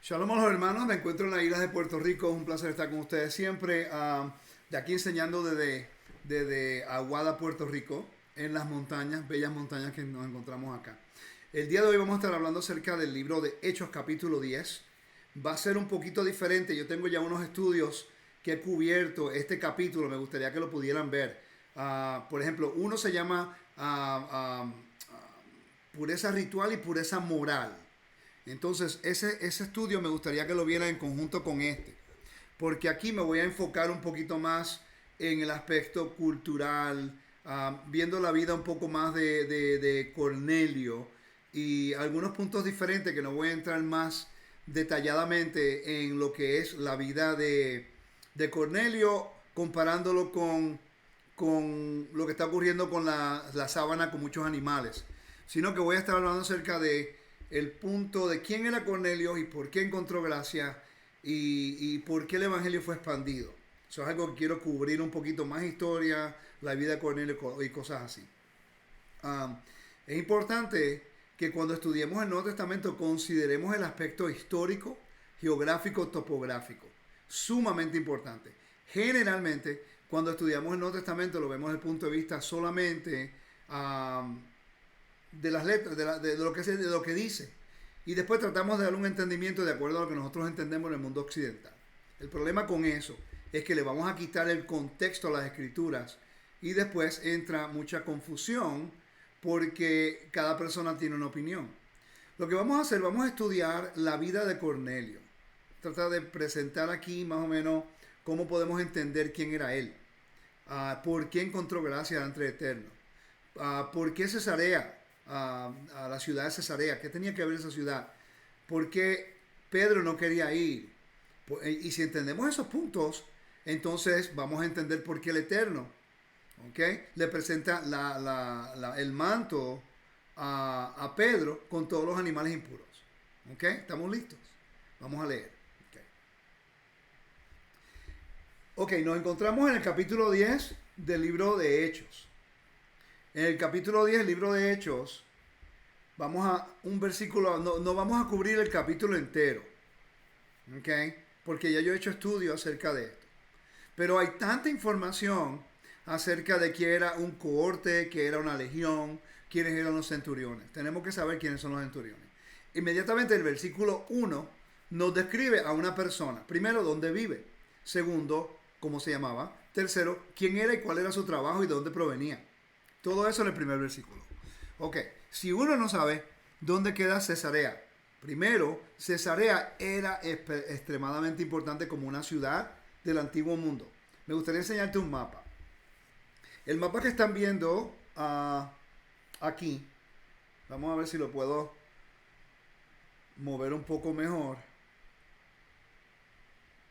Shalom a los hermanos, me encuentro en las islas de Puerto Rico, es un placer estar con ustedes siempre, de aquí enseñando desde Aguada, Puerto Rico, en las montañas, bellas montañas que nos encontramos acá. El día de hoy vamos a estar hablando acerca del libro de Hechos capítulo 10. Va a ser un poquito diferente, yo tengo ya unos estudios que he cubierto este capítulo, me gustaría que lo pudieran ver. Por ejemplo, uno se llama pureza ritual y pureza moral. Entonces, ese estudio me gustaría que lo vieran en conjunto con este, porque aquí me voy a enfocar un poquito más en el aspecto cultural, viendo la vida un poco más de Cornelio y algunos puntos diferentes que no voy a entrar más detalladamente en lo que es la vida de Cornelio, comparándolo con lo que está ocurriendo con la sábana con muchos animales, sino que voy a estar hablando acerca de el punto de quién era Cornelio y por qué encontró gracia y por qué el evangelio fue expandido. Eso es algo que quiero cubrir un poquito más historia, la vida de Cornelio y cosas así. Es importante que cuando estudiemos el Nuevo Testamento consideremos el aspecto histórico, geográfico, topográfico. Sumamente importante. Generalmente, cuando estudiamos el Nuevo Testamento lo vemos desde el punto de vista solamente de las letras, de lo que dice. Y después tratamos de dar un entendimiento de acuerdo a lo que nosotros entendemos en el mundo occidental. El problema con eso es que le vamos a quitar el contexto a las escrituras y después entra mucha confusión porque cada persona tiene una opinión. Lo que vamos a hacer, vamos a estudiar la vida de Cornelio. Tratar de presentar aquí más o menos cómo podemos entender quién era él. Por qué encontró gracia delante del Eterno. ¿Por qué Cesarea? A la ciudad de Cesarea. ¿Qué tenía que ver esa ciudad? ¿Por qué Pedro no quería ir? Y si entendemos esos puntos, entonces vamos a entender por qué el Eterno, ¿okay?, le presenta el manto a Pedro con todos los animales impuros. ¿Ok? ¿Estamos listos? Vamos a leer. Ok, nos encontramos en el capítulo 10 del libro de Hechos. En el capítulo 10 del libro de Hechos, vamos a un versículo, no vamos a cubrir el capítulo entero, ¿ok? Porque ya yo he hecho estudios acerca de esto. Pero hay tanta información acerca de quién era un cohorte, qué era una legión, quiénes eran los centuriones. Tenemos que saber quiénes son los centuriones. Inmediatamente el versículo 1 nos describe a una persona. Primero, dónde vive. Segundo, cómo se llamaba. Tercero, quién era y cuál era su trabajo y de dónde provenía. Todo eso en el primer versículo. Ok, si uno no sabe dónde queda Cesarea. Primero, Cesarea era extremadamente importante como una ciudad del antiguo mundo. Me gustaría enseñarte un mapa. El mapa que están viendo aquí, vamos a ver si lo puedo mover un poco mejor.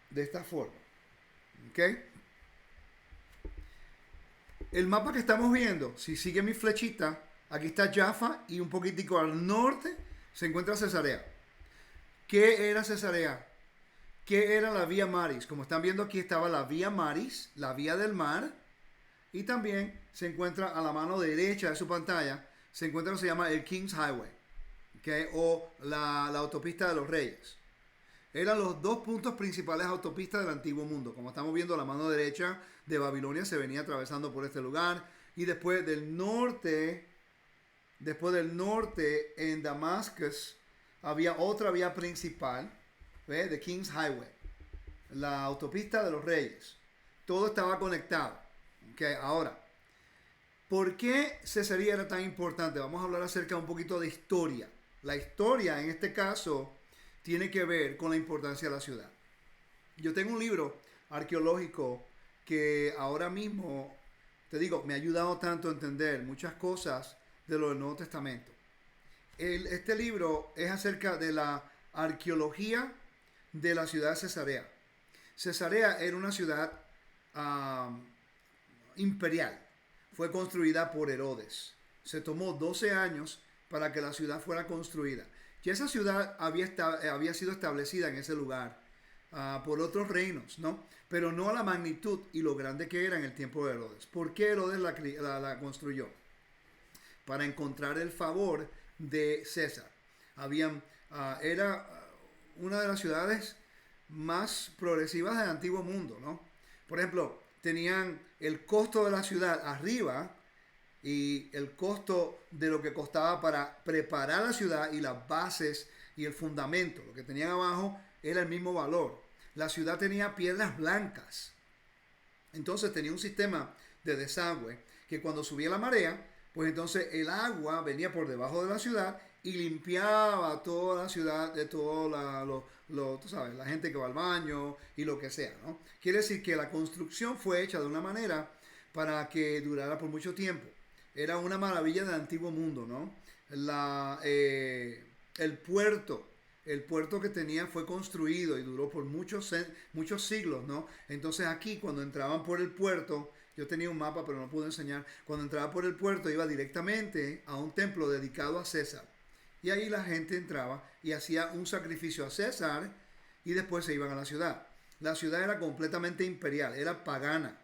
De esta forma. ¿Ok? El mapa que estamos viendo, si sigue mi flechita, aquí está Jaffa y un poquitico al norte se encuentra Cesarea. ¿Qué era Cesarea? ¿Qué era la Vía Maris? Como están viendo aquí estaba la Vía Maris, la vía del mar, y también se encuentra a la mano derecha de su pantalla, se encuentra lo que se llama el King's Highway, ¿okay?, o la autopista de los Reyes. Eran los dos puntos principales autopistas del antiguo mundo. Como estamos viendo, la mano derecha de Babilonia se venía atravesando por este lugar. Y después del norte en Damascus, había otra vía principal, ¿ves?, The King's Highway, la autopista de los Reyes. Todo estaba conectado. ¿Okay? Ahora, ¿por qué Cesarea era tan importante? Vamos a hablar acerca un poquito de historia. La historia, en este caso, tiene que ver con la importancia de la ciudad. Yo tengo un libro arqueológico que ahora mismo, te digo, me ha ayudado tanto a entender muchas cosas de lo del Nuevo Testamento. Este libro es acerca de la arqueología de la ciudad de Cesarea. Cesarea era una ciudad imperial. Fue construida por Herodes. Se tomó 12 años para que la ciudad fuera construida. Ya esa ciudad había sido establecida en ese lugar por otros reinos, ¿no? Pero no a la magnitud y lo grande que era en el tiempo de Herodes. ¿Por qué Herodes la construyó? Para encontrar el favor de César. Era una de las ciudades más progresivas del antiguo mundo, ¿no? Por ejemplo, tenían el costo de la ciudad arriba y el costo de lo que costaba para preparar la ciudad y las bases y el fundamento. Lo que tenían abajo era el mismo valor. La ciudad tenía piedras blancas. Entonces tenía un sistema de desagüe que cuando subía la marea, pues entonces el agua venía por debajo de la ciudad y limpiaba toda la ciudad de todo tú sabes, la gente que va al baño y lo que sea, ¿no? Quiere decir que la construcción fue hecha de una manera para que durara por mucho tiempo. Era una maravilla del antiguo mundo, ¿no? El puerto. El puerto que tenía fue construido y duró por muchos siglos, ¿no? Entonces aquí cuando entraban por el puerto, yo tenía un mapa pero no pude enseñar, cuando entraba por el puerto iba directamente a un templo dedicado a César. Y ahí la gente entraba y hacía un sacrificio a César y después se iban a la ciudad. La ciudad era completamente imperial, era pagana.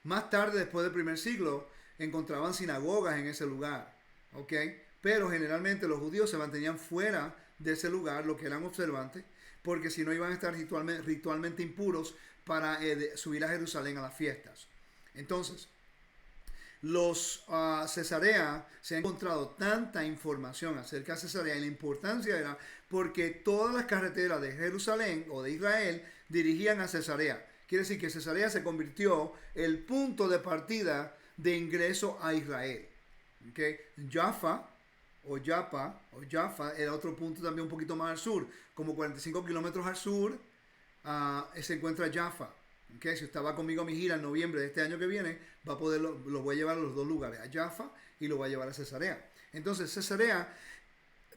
Más tarde, después del primer siglo, encontraban sinagogas en ese lugar, ¿ok? Pero generalmente los judíos se mantenían fuera de ese lugar, los que eran observantes, porque si no iban a estar ritualmente impuros para subir a Jerusalén a las fiestas. Entonces, los Cesarea, se ha encontrado tanta información acerca de Cesarea y la importancia era porque todas las carreteras de Jerusalén o de Israel dirigían a Cesarea. Quiere decir que Cesarea se convirtió el punto de partida de ingreso a Israel. ¿Okay? Jaffa era otro punto también un poquito más al sur, como 45 kilómetros al sur se encuentra Jaffa. Okay, si usted va conmigo a mi gira en noviembre de este año que viene, va a poder, lo voy a llevar a los dos lugares, a Jaffa y lo voy a llevar a Cesarea. Entonces Cesarea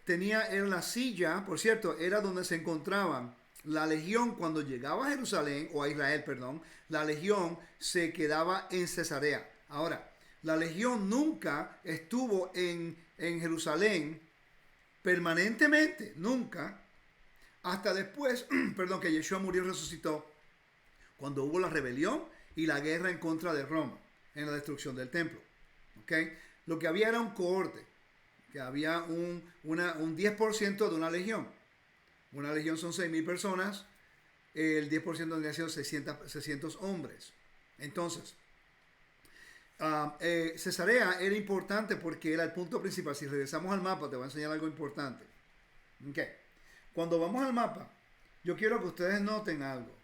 era la silla, por cierto, era donde se encontraban la legión cuando llegaba a Jerusalén, o a Israel, perdón, la legión se quedaba en Cesarea. Ahora, la legión nunca estuvo en Jerusalén permanentemente, nunca, hasta después, perdón, que Yeshua murió y resucitó, cuando hubo la rebelión y la guerra en contra de Roma, en la destrucción del templo. ¿Okay? Lo que había era un cohorte, que había un 10% de una legión. Una legión son 6,000 personas, el 10% tendría sido 600 hombres. Entonces, Cesarea era importante porque era el punto principal. Si regresamos al mapa, te voy a enseñar algo importante. Okay. Cuando vamos al mapa, yo quiero que ustedes noten algo.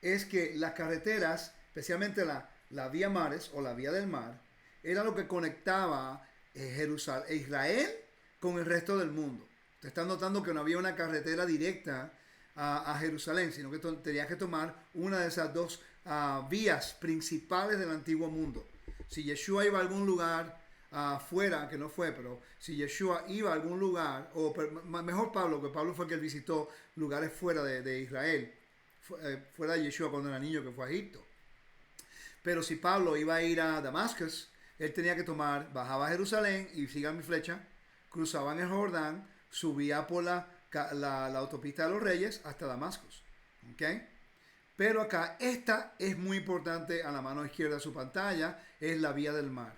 Es que las carreteras, especialmente la vía mares o la vía del mar, era lo que conectaba Israel con el resto del mundo. Te están notando que no había una carretera directa a Jerusalén, sino que tenías que tomar una de esas dos vías principales del antiguo mundo. Si Yeshua iba a algún lugar fuera, que no fue, pero si Yeshua iba a algún lugar, o mejor Pablo, que Pablo fue el que visitó lugares fuera de Israel, fuera de Yeshua cuando era niño, que fue a Egipto. Pero si Pablo iba a ir a Damasco, él tenía que bajaba a Jerusalén y sigan mi flecha, cruzaban el Jordán, subía por la autopista de los Reyes hasta Damasco. ¿Okay? Pero acá, esta es muy importante a la mano izquierda de su pantalla, es la vía del mar.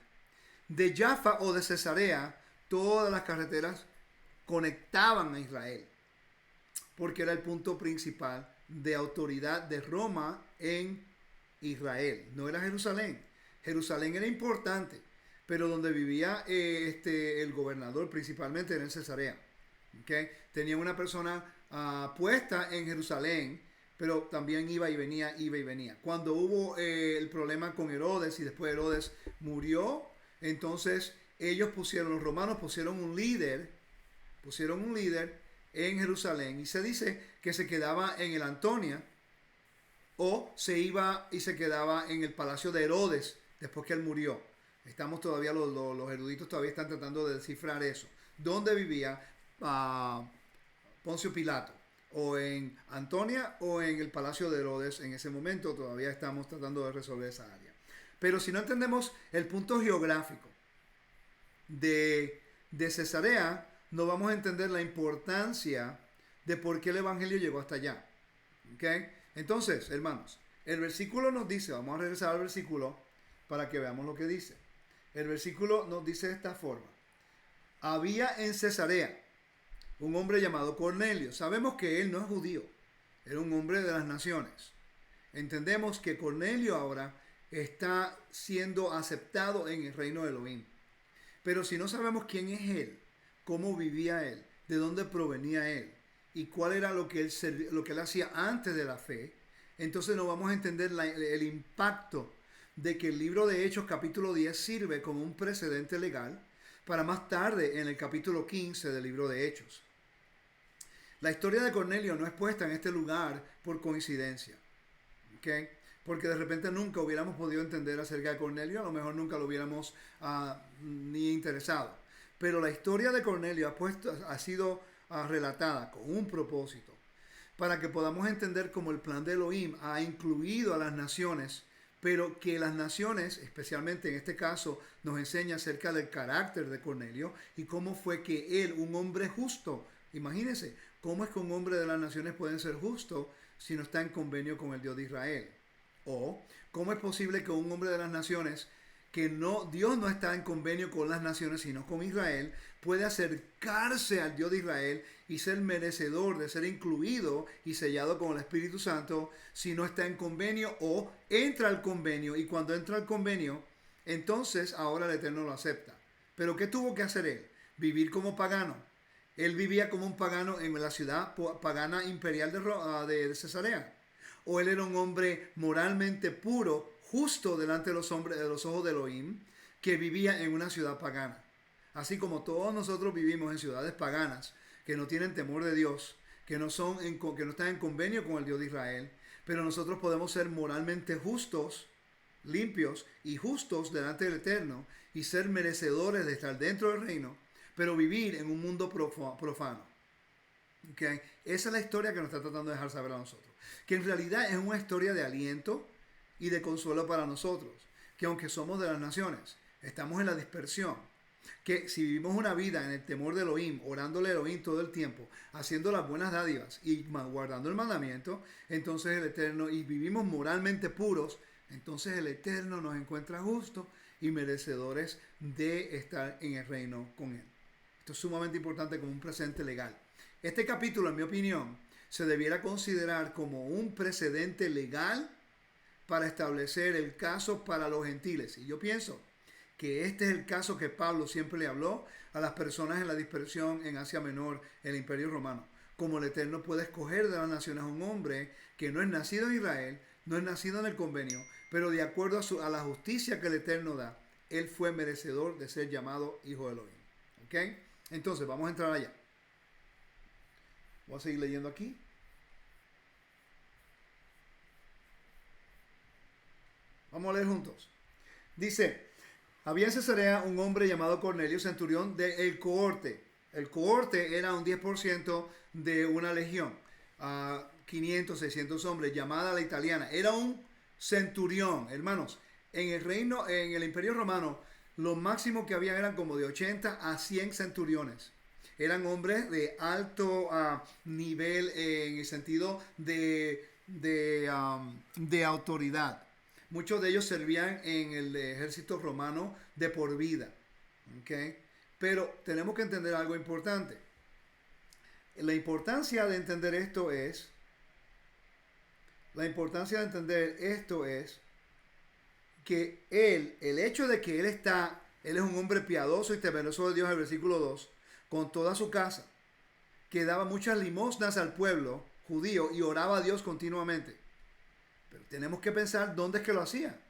De Jaffa o de Cesarea, todas las carreteras conectaban a Israel, porque era el punto principal de autoridad de Roma en Israel. No era Jerusalén. Jerusalén era importante, pero donde vivía el gobernador principalmente era en Cesarea. ¿Okay? Tenía una persona puesta en Jerusalén, pero también iba y venía. Cuando hubo el problema con Herodes y después Herodes murió, entonces los romanos pusieron un líder en Jerusalén y se dice que se quedaba en el Antonia o se iba y se quedaba en el palacio de Herodes después que él murió. Estamos todavía, los eruditos todavía están tratando de descifrar eso. ¿Dónde vivía Poncio Pilato? ¿O en Antonia o en el palacio de Herodes? En ese momento todavía estamos tratando de resolver esa área. Pero si no entendemos el punto geográfico de Cesarea, no vamos a entender la importancia de por qué el evangelio llegó hasta allá. ¿Okay? Entonces, hermanos, el versículo nos dice, vamos a regresar al versículo para que veamos lo que dice. El versículo nos dice de esta forma: había en Cesarea un hombre llamado Cornelio. Sabemos que él no es judío, era un hombre de las naciones. Entendemos que Cornelio ahora está siendo aceptado en el reino de Elohim. Pero si no sabemos quién es él, cómo vivía él, de dónde provenía él y cuál era lo que él hacía antes de la fe, entonces no vamos a entender el impacto de que el libro de Hechos capítulo 10 sirve como un precedente legal para más tarde en el capítulo 15 del libro de Hechos. La historia de Cornelio no es puesta en este lugar por coincidencia, ¿okay? Porque de repente nunca hubiéramos podido entender acerca de Cornelio, a lo mejor nunca lo hubiéramos ni interesado. Pero la historia de Cornelio ha sido relatada con un propósito, para que podamos entender cómo el plan de Elohim ha incluido a las naciones, pero que las naciones, especialmente en este caso, nos enseña acerca del carácter de Cornelio y cómo fue que él, un hombre justo, imagínense, cómo es que un hombre de las naciones puede ser justo si no está en convenio con el Dios de Israel. O cómo es posible que un hombre de las naciones, que Dios no está en convenio con las naciones sino con Israel, puede acercarse al Dios de Israel y ser merecedor de ser incluido y sellado con el Espíritu Santo si no está en convenio o entra al convenio, y cuando entra al convenio entonces ahora el Eterno lo acepta. Pero ¿qué tuvo que hacer él? Vivir como pagano. Él vivía como un pagano en la ciudad pagana imperial de Cesarea. O él era un hombre moralmente puro, justo delante de los ojos de Elohim, que vivía en una ciudad pagana. Así como todos nosotros vivimos en ciudades paganas, que no tienen temor de Dios, que no están en convenio con el Dios de Israel, pero nosotros podemos ser moralmente justos, limpios y justos delante del Eterno y ser merecedores de estar dentro del reino, pero vivir en un mundo profano. ¿Okay? Esa es la historia que nos está tratando de dejar saber a nosotros. Que en realidad es una historia de aliento y de consuelo para nosotros. Que aunque somos de las naciones, estamos en la dispersión. Que si vivimos una vida en el temor de Elohim, orándole a Elohim todo el tiempo, haciendo las buenas dádivas y guardando el mandamiento, entonces el Eterno, y vivimos moralmente puros, entonces el Eterno nos encuentra justos y merecedores de estar en el reino con Él. Esto es sumamente importante como un presente legal. Este capítulo, en mi opinión, se debiera considerar como un precedente legal para establecer el caso para los gentiles. Y yo pienso que este es el caso que Pablo siempre le habló a las personas en la dispersión en Asia Menor, el Imperio Romano. Como el Eterno puede escoger de las naciones a un hombre que no es nacido en Israel, no es nacido en el convenio, pero de acuerdo a la justicia que el Eterno da, él fue merecedor de ser llamado hijo de Elohim. ¿Ok? Entonces, vamos a entrar allá. Voy a seguir leyendo aquí. Vamos a leer juntos. Dice, había en Cesarea un hombre llamado Cornelio, centurión del cohorte. El cohorte era un 10% de una legión, 500, 600 hombres, llamada la italiana. Era un centurión, hermanos. En el Imperio Romano, lo máximo que había eran como de 80 a 100 centuriones. Eran hombres de alto nivel en el sentido de autoridad. Muchos de ellos servían en el ejército romano de por vida. ¿Okay? Pero tenemos que entender algo importante. La importancia de entender esto es que el hecho de que él es un hombre piadoso y temeroso de Dios, el versículo 2, con toda su casa, que daba muchas limosnas al pueblo judío y oraba a Dios continuamente. Pero tenemos que pensar dónde es que lo hacía.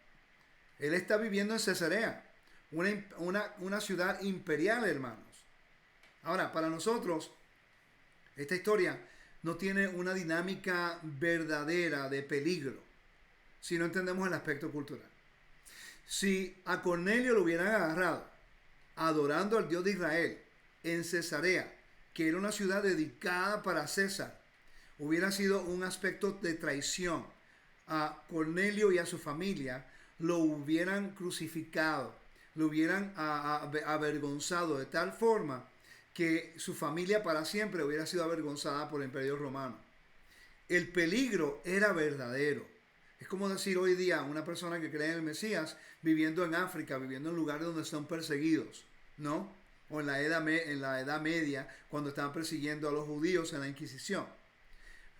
Él está viviendo en Cesarea, una ciudad imperial, hermanos. Ahora, para nosotros, esta historia no tiene una dinámica verdadera de peligro si no entendemos el aspecto cultural. Si a Cornelio lo hubieran agarrado adorando al Dios de Israel en Cesarea, que era una ciudad dedicada para César, hubiera sido un aspecto de traición. A Cornelio y a su familia lo hubieran crucificado, lo hubieran avergonzado de tal forma que su familia para siempre hubiera sido avergonzada por el Imperio Romano. El peligro era verdadero. Es como decir hoy día una persona que cree en el Mesías viviendo en África, viviendo en lugares donde son perseguidos, ¿no? o en la Edad Media, cuando estaban persiguiendo a los judíos en la Inquisición.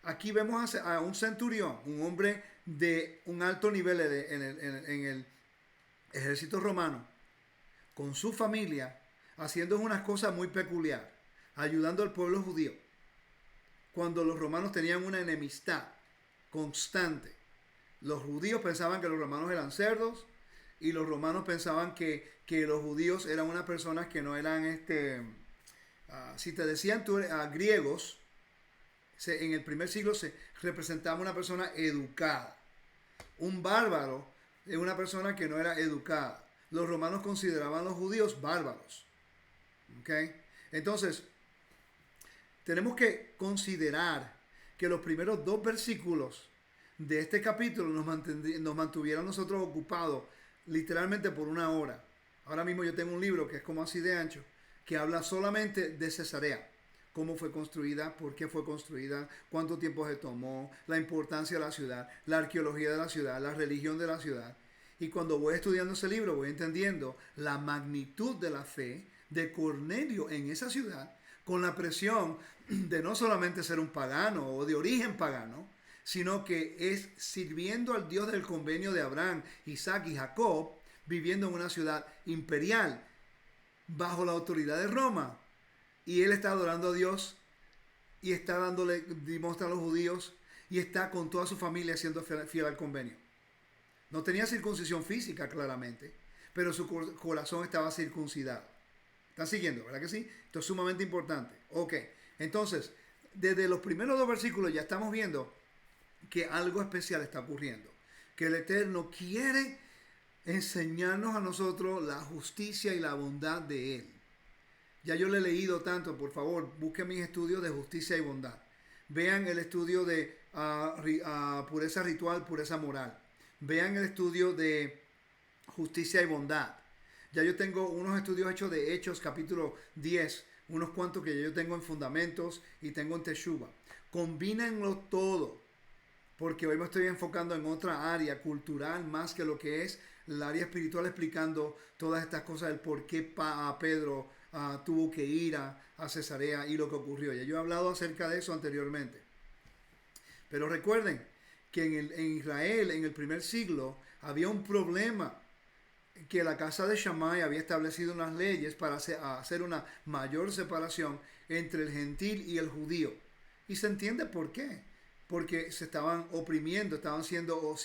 Aquí vemos a un centurión, un hombre de un alto nivel en el ejército romano, con su familia, haciendo unas cosas muy peculiares, ayudando al pueblo judío, cuando los romanos tenían una enemistad constante. Los judíos pensaban que los romanos eran cerdos, y los romanos pensaban que los judíos eran unas personas que no eran, si te decían tú griegos, en el primer siglo se representaba una persona educada. Un bárbaro es una persona que no era educada. Los romanos consideraban a los judíos bárbaros. ¿Ok? Entonces, tenemos que considerar que los primeros 2 versículos de este capítulo nos mantuvieron nosotros ocupados literalmente por 1 hora. Ahora mismo yo tengo un libro que es como así de ancho, que habla solamente de Cesarea. Cómo fue construida, por qué fue construida, cuánto tiempo se tomó, la importancia de la ciudad, la arqueología de la ciudad, la religión de la ciudad. Y cuando voy estudiando ese libro, voy entendiendo la magnitud de la fe de Cornelio en esa ciudad, con la presión de no solamente ser un pagano o de origen pagano, sino que es sirviendo al Dios del convenio de Abraham, Isaac y Jacob, viviendo en una ciudad imperial, bajo la autoridad de Roma. Y él está adorando a Dios y está dándole limosna a los judíos y está con toda su familia siendo fiel al convenio. No tenía circuncisión física, claramente, pero su corazón estaba circuncidado. ¿Están siguiendo? ¿Verdad que sí? Esto es sumamente importante. Ok, entonces, desde los primeros 2 versículos ya estamos viendo que algo especial está ocurriendo. Que el Eterno quiere enseñarnos a nosotros la justicia y la bondad de Él. Ya yo le he leído tanto, por favor, busquen mis estudios de justicia y bondad. Vean el estudio de pureza ritual, pureza moral. Vean el estudio de justicia y bondad. Ya yo tengo unos estudios hechos de Hechos, capítulo 10, unos cuantos que yo tengo en Fundamentos y tengo en Teshuva. Combínenlo todo, porque hoy me estoy enfocando en otra área cultural más que lo que es el área espiritual, explicando todas estas cosas, el por qué Pedro tuvo que ir a Cesarea y lo que ocurrió. Ya yo he hablado acerca de eso anteriormente. Pero recuerden que en Israel, en el primer siglo, había un problema, que la casa de Shammai había establecido unas leyes para hacer una mayor separación entre el gentil y el judío. Y se entiende por qué. Porque se estaban oprimiendo, estaban siendo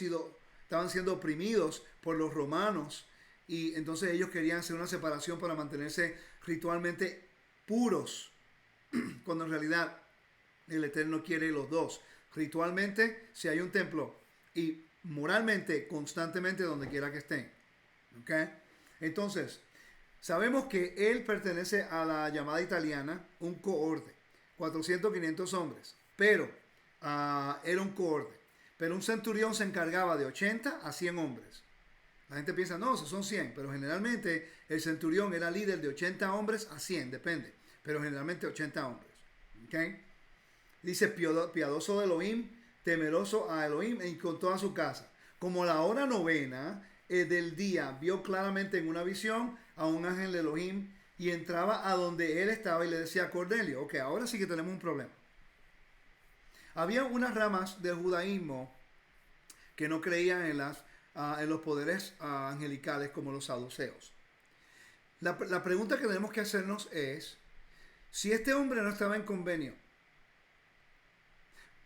oprimidos por los romanos. Y entonces ellos querían hacer una separación para mantenerse ritualmente puros, cuando en realidad el Eterno quiere los dos. Ritualmente, si hay un templo, y moralmente, constantemente, donde quiera que estén. ¿Okay? Entonces, sabemos que él pertenece a la llamada italiana, un cohorte, 400, 500 hombres, pero era un cohorte. Pero un centurión se encargaba de 80 a 100 hombres. La gente piensa, no, son 100, pero generalmente el centurión era líder de 80 hombres a 100, depende, pero generalmente 80 hombres. ¿Okay? Dice, piadoso de Elohim, temeroso a Elohim y con toda su casa. Como la hora novena del día, vio claramente en una visión a un ángel de Elohim y entraba a donde él estaba y le decía a Cornelio, ok, ahora sí que tenemos un problema. Había unas ramas del judaísmo que no creían en los poderes angelicales como los saduceos. La pregunta que tenemos que hacernos es, si este hombre no estaba en convenio,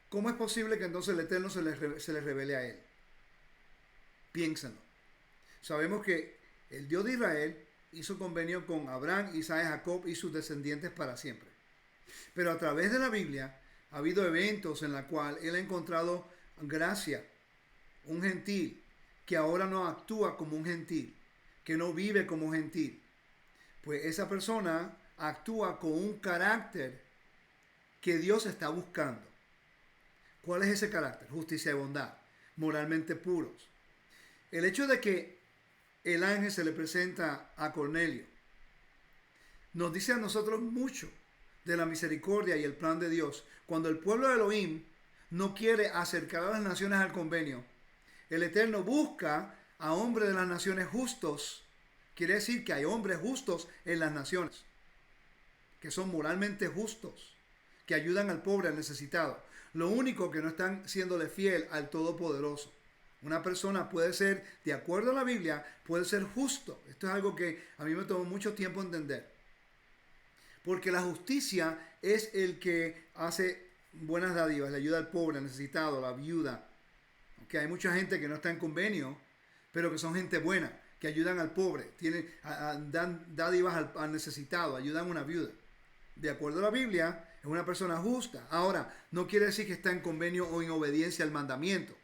¿cómo es posible que entonces el Eterno se le revele a él? Piénsenlo. Sabemos que el Dios de Israel hizo convenio con Abraham, Isaac, Jacob y sus descendientes para siempre. Pero a través de la Biblia ha habido eventos en los cuales él ha encontrado gracia, un gentil, que ahora no actúa como un gentil, que no vive como gentil. Pues esa persona actúa con un carácter que Dios está buscando. ¿Cuál es ese carácter? Justicia y bondad, moralmente puros. El hecho de que el ángel se le presenta a Cornelio nos dice a nosotros mucho de la misericordia y el plan de Dios. Cuando el pueblo de Elohim no quiere acercar a las naciones al convenio, el Eterno busca a hombres de las naciones justos. Quiere decir que hay hombres justos en las naciones. que son moralmente justos, que ayudan al pobre, al necesitado. Lo único que no están siéndole fiel al Todopoderoso. Una persona puede ser, de acuerdo a la Biblia, puede ser justo. Esto es algo que a mí me tomó mucho tiempo entender. Porque la justicia es el que hace buenas dádivas, le ayuda al pobre, al necesitado, a la viuda. Que hay mucha gente que no está en convenio, pero que son gente buena, que ayudan al pobre, dan dádivas al necesitado, ayudan a una viuda. De acuerdo a la Biblia, es una persona justa. Ahora, no quiere decir que está en convenio o en obediencia al mandamiento,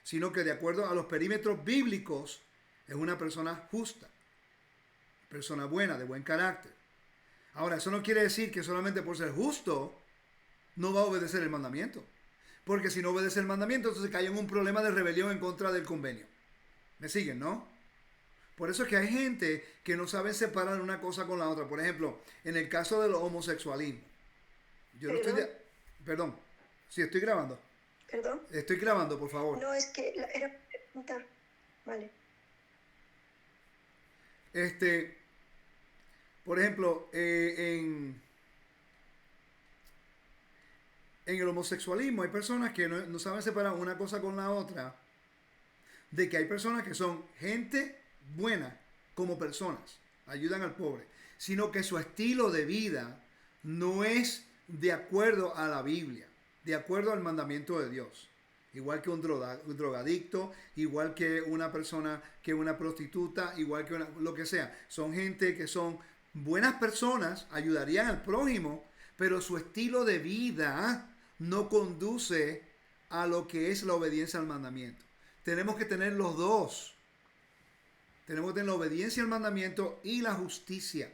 sino que de acuerdo a los perímetros bíblicos, es una persona justa, persona buena, de buen carácter. Ahora, eso no quiere decir que solamente por ser justo no va a obedecer el mandamiento. Porque si no obedece el mandamiento, entonces cae en un problema de rebelión en contra del convenio. ¿Me siguen, no? Por eso es que hay gente que no sabe separar una cosa con la otra. Por ejemplo, en el caso del homosexualismo. Yo no estoy Perdón. Sí, estoy grabando. ¿Perdón? Estoy grabando, por favor. No, es que era preguntar. Vale. Por ejemplo, en el homosexualismo hay personas que no saben separar una cosa con la otra. De que hay personas que son gente buena como personas, ayudan al pobre, sino que su estilo de vida no es de acuerdo a la Biblia, de acuerdo al mandamiento de Dios. Igual que un drogadicto, igual que una persona, que una prostituta, igual que lo que sea. Son gente que son buenas personas, ayudarían al prójimo, pero su estilo de vida no conduce a lo que es la obediencia al mandamiento. Tenemos que tener los dos. Tenemos que tener la obediencia al mandamiento y la justicia.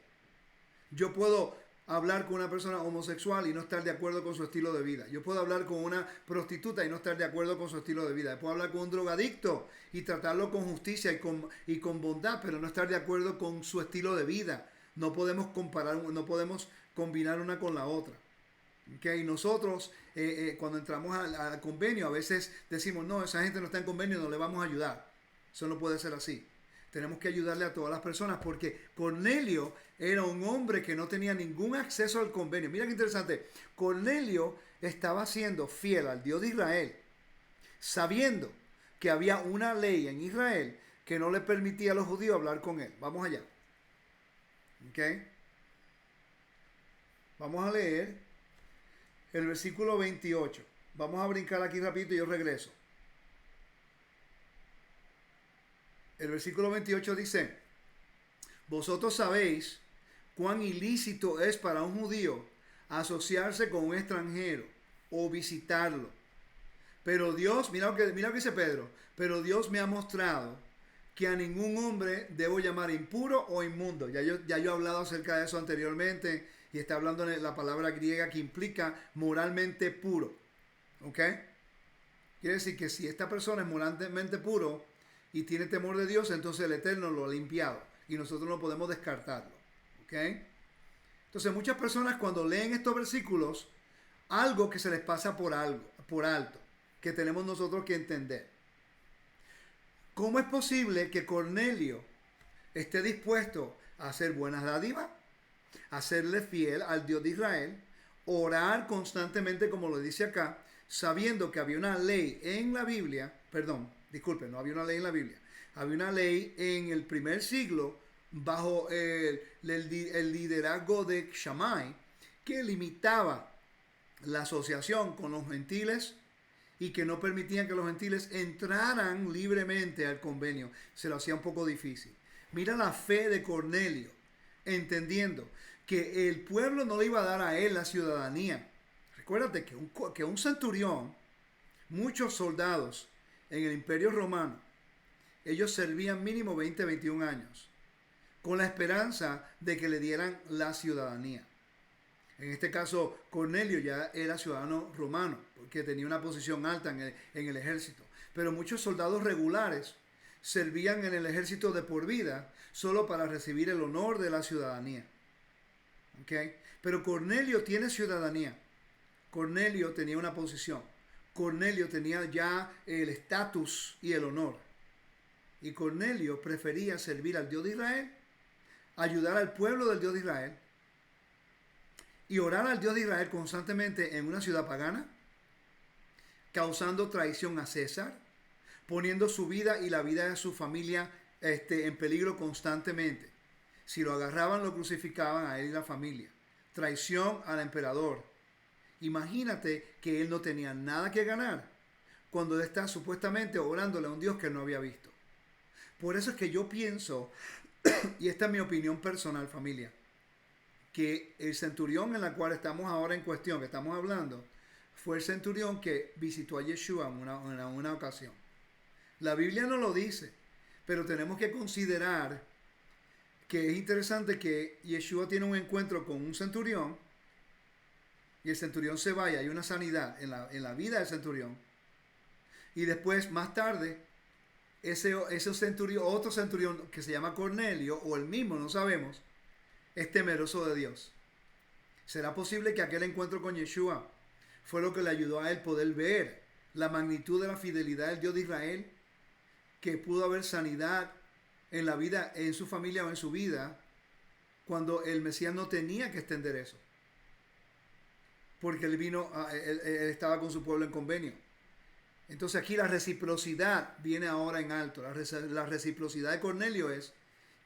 Yo puedo hablar con una persona homosexual y no estar de acuerdo con su estilo de vida. Yo puedo hablar con una prostituta y no estar de acuerdo con su estilo de vida. Yo puedo hablar con un drogadicto y tratarlo con justicia y con bondad, pero no estar de acuerdo con su estilo de vida. No podemos comparar, no podemos combinar una con la otra. Okay, nosotros cuando entramos al convenio a veces decimos, no, esa gente no está en convenio, no le vamos a ayudar. Eso no puede ser así. Tenemos que ayudarle a todas las personas porque Cornelio era un hombre que no tenía ningún acceso al convenio. Mira qué interesante. Cornelio estaba siendo fiel al Dios de Israel, sabiendo que había una ley en Israel que no le permitía a los judíos hablar con él. Vamos allá. Okay. Vamos a leer el versículo 28. Vamos a brincar aquí rapidito y yo regreso. El versículo 28 dice, vosotros sabéis cuán ilícito es para un judío asociarse con un extranjero o visitarlo. Pero Dios, mira lo que dice Pedro, pero Dios me ha mostrado que a ningún hombre debo llamar impuro o inmundo. Ya yo he hablado acerca de eso anteriormente y está hablando de la palabra griega que implica moralmente puro. ¿Ok? Quiere decir que si esta persona es moralmente puro y tiene temor de Dios, entonces el Eterno lo ha limpiado y nosotros no podemos descartarlo. ¿Ok? Entonces muchas personas cuando leen estos versículos, algo que se les pasa por alto, que tenemos nosotros que entender. ¿Cómo es posible que Cornelio esté dispuesto a hacer buenas dádivas, a serle fiel al Dios de Israel, orar constantemente como lo dice acá, sabiendo que había una ley en la Biblia, no había una ley en la Biblia, había una ley en el primer siglo bajo el liderazgo de Shammai que limitaba la asociación con los gentiles y que no permitían que los gentiles entraran libremente al convenio. Se lo hacía un poco difícil. Mira la fe de Cornelio, entendiendo que el pueblo no le iba a dar a él la ciudadanía. Recuérdate que un centurión, muchos soldados en el Imperio Romano, ellos servían mínimo 20, 21 años, con la esperanza de que le dieran la ciudadanía. En este caso, Cornelio ya era ciudadano romano, porque tenía una posición alta en el ejército. Pero muchos soldados regulares servían en el ejército de por vida solo para recibir el honor de la ciudadanía. ¿Okay? Pero Cornelio tiene ciudadanía. Cornelio tenía una posición. Cornelio tenía ya el estatus y el honor. Y Cornelio prefería servir al Dios de Israel, ayudar al pueblo del Dios de Israel, y orar al Dios de Israel constantemente en una ciudad pagana, causando traición a César, poniendo su vida y la vida de su familia en peligro constantemente. Si lo agarraban, lo crucificaban a él y la familia. Traición al emperador. Imagínate que él no tenía nada que ganar cuando él está supuestamente orándole a un Dios que él no había visto. Por eso es que yo pienso, y esta es mi opinión personal, familia, que el centurión en la cual estamos ahora en cuestión, que estamos hablando, fue el centurión que visitó a Yeshua en una ocasión. La Biblia no lo dice, pero tenemos que considerar que es interesante que Yeshua tiene un encuentro con un centurión y el centurión se va y hay una sanidad en la vida del centurión. Y después, más tarde, ese centurión, otro centurión que se llama Cornelio, o el mismo, no sabemos, es temeroso de Dios. ¿Será posible que aquel encuentro con Yeshua fue lo que le ayudó a él poder ver la magnitud de la fidelidad del Dios de Israel? Que pudo haber sanidad en la vida, en su familia o en su vida, cuando el Mesías no tenía que extender eso. Porque él estaba con su pueblo en convenio. Entonces aquí la reciprocidad viene ahora en alto. La reciprocidad de Cornelio es,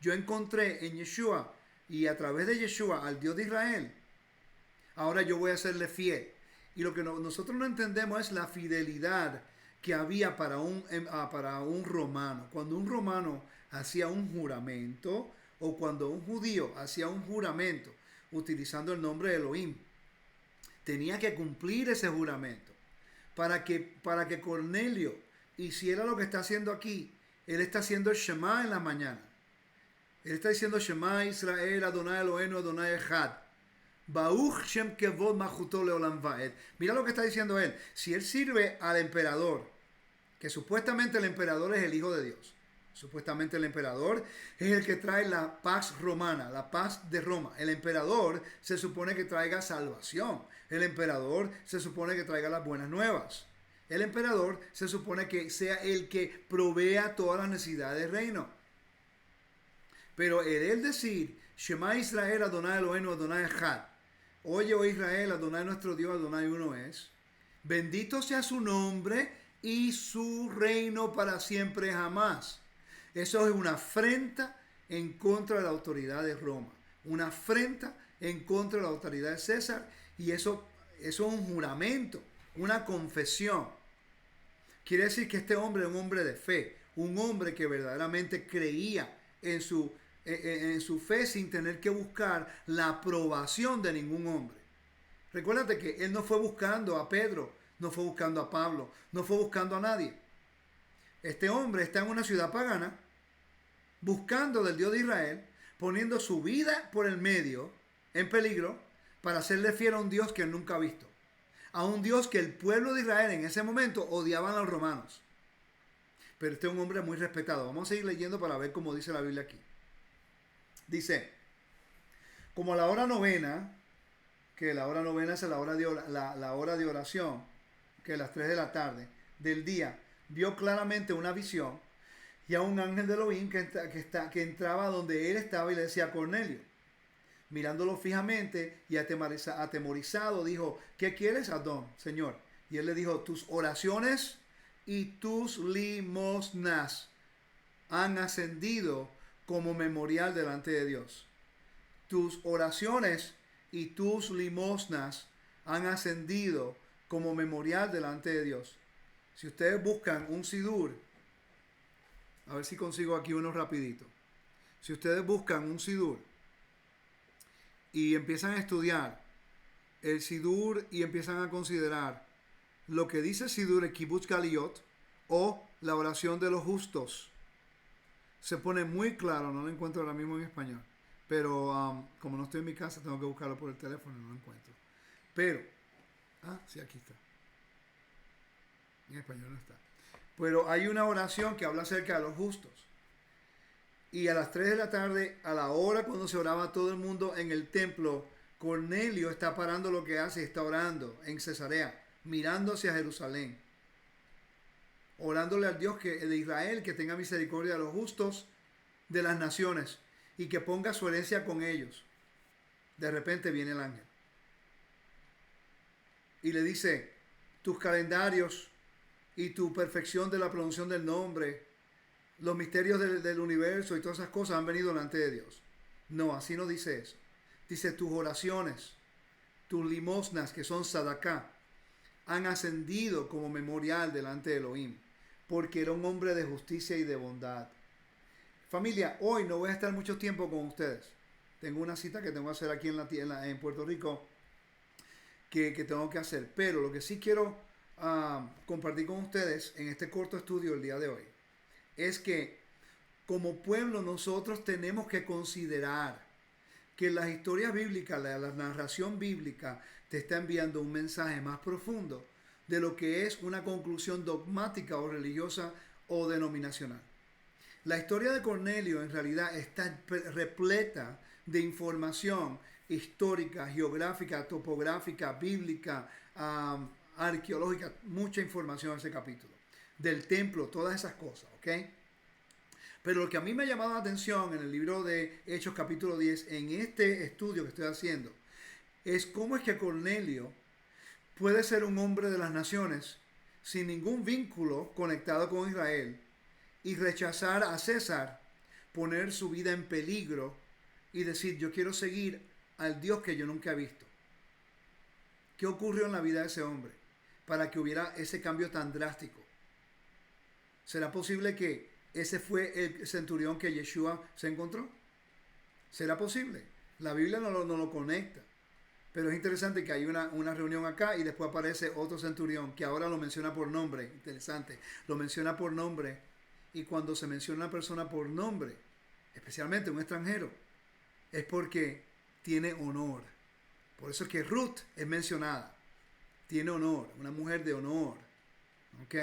yo encontré en Yeshua y a través de Yeshua al Dios de Israel, ahora yo voy a serle fiel. Y lo que nosotros no entendemos es la fidelidad que había para un romano. Cuando un romano hacía un juramento, o cuando un judío hacía un juramento utilizando el nombre de Elohim, tenía que cumplir ese juramento para que Cornelio hiciera lo que está haciendo aquí. Él está haciendo el Shema en la mañana. Él está diciendo Shema Israel, Adonai Eloheinu, Adonai Echad. Baruch Shem Kevod Malchuto Leolam Vaed. Mira lo que está diciendo él. Si él sirve al emperador, que supuestamente el emperador es el Hijo de Dios. Supuestamente el emperador es el que trae la paz romana, la paz de Roma. El emperador se supone que traiga salvación. El emperador se supone que traiga las buenas nuevas. El emperador se supone que sea el que provea todas las necesidades del reino. Pero el decir, Shema Israel, Adonai Eloheinu, Adonai Echad. Oye, oh Israel, Adonai nuestro Dios, Adonai uno es. Bendito sea su nombre y su reino para siempre jamás. Eso es una afrenta en contra de la autoridad de Roma. Una afrenta en contra de la autoridad de César. Y eso es un juramento, una confesión. Quiere decir que este hombre es un hombre de fe. Un hombre que verdaderamente creía en su fe sin tener que buscar la aprobación de ningún hombre. Recuérdate que él no fue buscando a Pedro, no fue buscando a Pablo, no fue buscando a nadie. Este hombre está en una ciudad pagana, buscando del Dios de Israel, poniendo su vida por el medio, en peligro, para hacerle fiel a un Dios que él nunca ha visto. A un Dios que el pueblo de Israel en ese momento odiaban a los romanos. Pero este es un hombre muy respetado. Vamos a seguir leyendo para ver cómo dice la Biblia aquí. Dice, como a la hora novena, que la hora novena es la hora de oración, que es las 3 de la tarde del día, vio claramente una visión y a un ángel de Elohim que entraba donde él estaba y le decía a Cornelio. Mirándolo fijamente y atemorizado, dijo, ¿qué quieres, Adón, Señor? Y él le dijo, tus oraciones y tus limosnas han ascendido como memorial delante de Dios. Tus oraciones y tus limosnas han ascendido como memorial delante de Dios. Si ustedes buscan un sidur, a ver si consigo aquí uno rapidito. Si ustedes buscan un sidur y empiezan a estudiar el sidur y empiezan a considerar lo que dice el sidur, el Kibbutz Galiot, o la oración de los justos, se pone muy claro. No lo encuentro ahora mismo en español, pero como no estoy en mi casa tengo que buscarlo por el teléfono y no lo encuentro. Pero, sí, aquí está. En español no está. Pero hay una oración que habla acerca de los justos. Y a las 3 de la tarde, a la hora cuando se oraba todo el mundo en el templo, Cornelio está parando lo que hace, está orando en Cesarea, mirando hacia Jerusalén, orándole al Dios de Israel que tenga misericordia de los justos de las naciones y que ponga su herencia con ellos. De repente viene el ángel. y le dice, tus calendarios y tu perfección de la pronunciación del nombre, los misterios del universo y todas esas cosas han venido delante de Dios. No, así no dice eso. Dice, tus oraciones, tus limosnas, que son sadaká, han ascendido como memorial delante de Elohim, porque era un hombre de justicia y de bondad. Familia, hoy no voy a estar mucho tiempo con ustedes. Tengo una cita que tengo que hacer aquí en Puerto Rico que tengo que hacer. Pero lo que sí quiero compartir con ustedes en este corto estudio el día de hoy es que como pueblo nosotros tenemos que considerar que las historias bíblicas, la narración bíblica te está enviando un mensaje más profundo de lo que es una conclusión dogmática o religiosa o denominacional. La historia de Cornelio en realidad está repleta de información histórica, geográfica, topográfica, bíblica, arqueológica, mucha información en ese capítulo. Del templo, todas esas cosas, ¿ok? Pero lo que a mí me ha llamado la atención en el libro de Hechos capítulo 10, en este estudio que estoy haciendo, es cómo es que Cornelio puede ser un hombre de las naciones sin ningún vínculo conectado con Israel y rechazar a César, poner su vida en peligro y decir, yo quiero seguir al Dios que yo nunca he visto. ¿Qué ocurrió en la vida de ese hombre para que hubiera ese cambio tan drástico? ¿Será posible que ese fue el centurión que Yeshua se encontró? ¿Será posible? La Biblia no lo conecta. Pero es interesante que hay una reunión acá y después aparece otro centurión que ahora lo menciona por nombre. Interesante. Lo menciona por nombre. Y cuando se menciona a una persona por nombre, especialmente un extranjero, es porque tiene honor. Por eso es que Ruth es mencionada. Tiene honor, una mujer de honor. ¿Ok?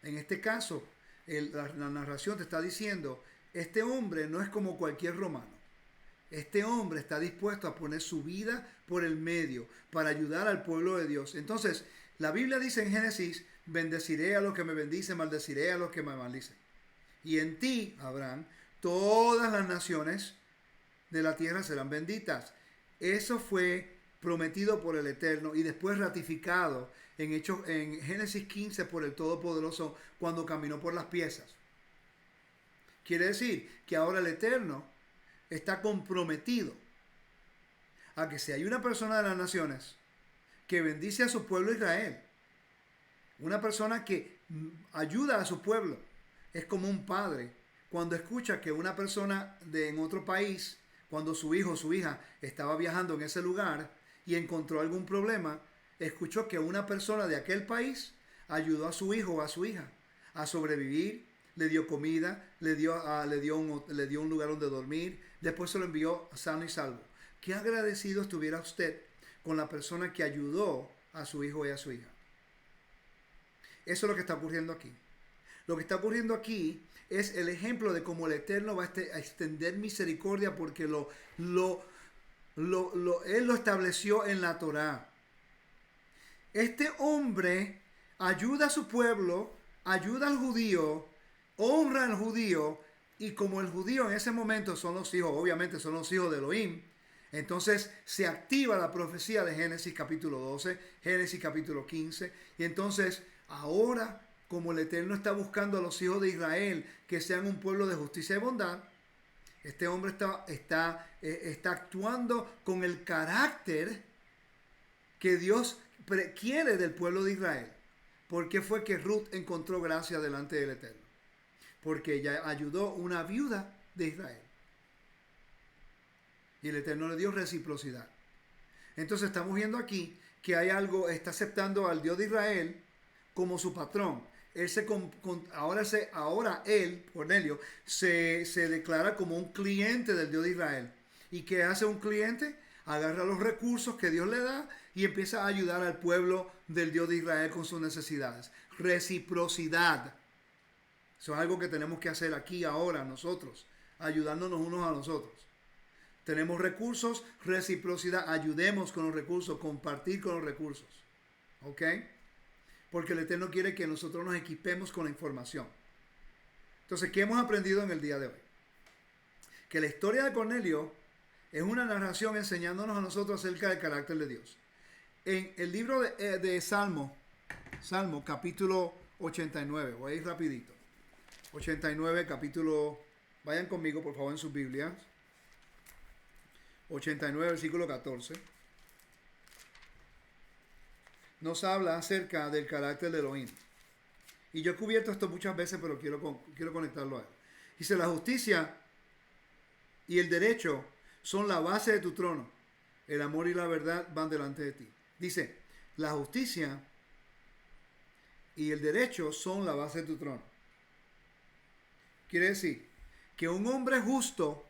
En este caso, la narración te está diciendo, este hombre no es como cualquier romano. Este hombre está dispuesto a poner su vida por el medio para ayudar al pueblo de Dios. Entonces, la Biblia dice en Génesis, bendeciré a los que me bendicen, maldeciré a los que me maldicen. Y en ti, Abraham, todas las naciones de la tierra serán benditas. Eso fue prometido por el Eterno y después ratificado en Génesis 15 por el Todopoderoso cuando caminó por las piezas. Quiere decir que ahora el Eterno está comprometido a que si hay una persona de las naciones que bendice a su pueblo Israel, una persona que ayuda a su pueblo, es como un padre cuando escucha que una persona en otro país, cuando su hijo o su hija estaba viajando en ese lugar y encontró algún problema, escuchó que una persona de aquel país ayudó a su hijo o a su hija a sobrevivir, le dio comida, le dio un lugar donde dormir, después se lo envió sano y salvo. Qué agradecido estuviera usted con la persona que ayudó a su hijo y a su hija. Eso es lo que está ocurriendo aquí. Lo que está ocurriendo aquí es el ejemplo de cómo el Eterno va a extender misericordia porque Él lo estableció en la Torá. Este hombre ayuda a su pueblo, ayuda al judío, honra al judío, y como el judío en ese momento son los hijos, obviamente son los hijos de Elohim, entonces se activa la profecía de Génesis capítulo 12, Génesis capítulo 15, y entonces ahora, como el Eterno está buscando a los hijos de Israel que sean un pueblo de justicia y bondad, este hombre está actuando con el carácter que Dios quiere del pueblo de Israel. ¿Por qué fue que Ruth encontró gracia delante del Eterno? Porque ella ayudó una viuda de Israel. Y el Eterno le dio reciprocidad. Entonces estamos viendo aquí que hay algo, está aceptando al Dios de Israel como su patrón. Ahora él, Cornelio, se declara como un cliente del Dios de Israel. ¿Y qué hace un cliente? Agarra los recursos que Dios le da y empieza a ayudar al pueblo del Dios de Israel con sus necesidades. Reciprocidad. Eso es algo que tenemos que hacer aquí ahora nosotros, ayudándonos unos a los otros. Tenemos recursos, reciprocidad, ayudemos con los recursos, compartir con los recursos. ¿Ok? Porque el Eterno quiere que nosotros nos equipemos con la información. Entonces, ¿qué hemos aprendido en el día de hoy? Que la historia de Cornelio es una narración enseñándonos a nosotros acerca del carácter de Dios. En el libro de Salmo capítulo 89, voy a ir rapidito. 89 capítulo, vayan conmigo por favor en sus Biblias. 89 versículo 14. Nos habla acerca del carácter de Elohim. Y yo he cubierto esto muchas veces, pero quiero conectarlo a él. Dice, la justicia y el derecho son la base de tu trono. El amor y la verdad van delante de ti. Dice, la justicia y el derecho son la base de tu trono. Quiere decir que un hombre justo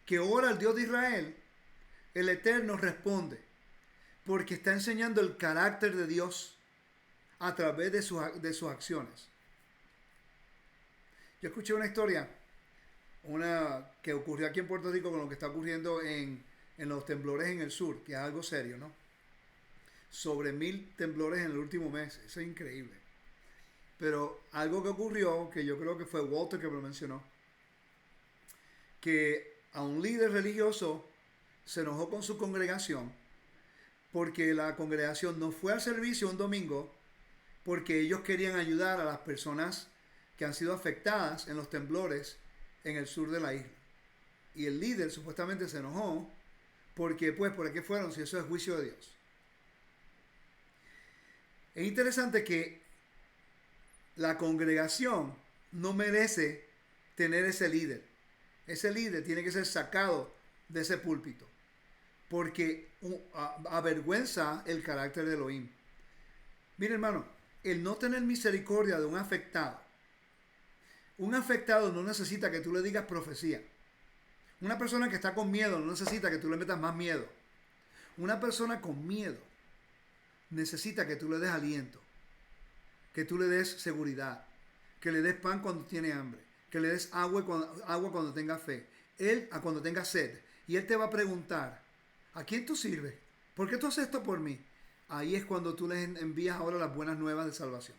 que ora al Dios de Israel, el Eterno responde, porque está enseñando el carácter de Dios a través de sus acciones. Yo escuché una historia, que ocurrió aquí en Puerto Rico con lo que está ocurriendo en los temblores en el sur, que es algo serio, ¿no? Sobre 1000 temblores en el último mes, eso es increíble. Pero algo que ocurrió, que yo creo que fue Walter que me lo mencionó, que a un líder religioso se enojó con su congregación porque la congregación no fue al servicio un domingo porque ellos querían ayudar a las personas que han sido afectadas en los temblores en el sur de la isla. Y el líder supuestamente se enojó porque, pues, ¿por qué fueron si eso es juicio de Dios? Es interesante que la congregación no merece tener ese líder. Ese líder tiene que ser sacado de ese púlpito porque avergüenza el carácter de Elohim. Mire, hermano, el no tener misericordia de un afectado no necesita que tú le digas profecía. Una persona que está con miedo no necesita que tú le metas más miedo. Una persona con miedo necesita que tú le des aliento, que tú le des seguridad, que le des pan cuando tiene hambre, que le des agua cuando tenga fe, cuando tenga sed. Y él te va a preguntar, ¿a quién tú sirves? ¿Por qué tú haces esto por mí? Ahí es cuando tú les envías ahora las buenas nuevas de salvación.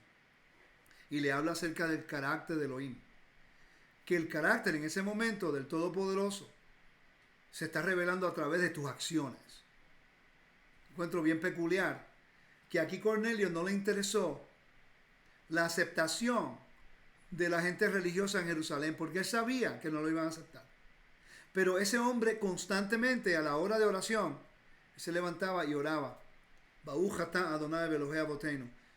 Y le habla acerca del carácter de Elohim. Que el carácter en ese momento del Todopoderoso se está revelando a través de tus acciones. Encuentro bien peculiar que aquí Cornelio no le interesó la aceptación de la gente religiosa en Jerusalén porque él sabía que no lo iban a aceptar. Pero ese hombre constantemente a la hora de oración se levantaba y oraba.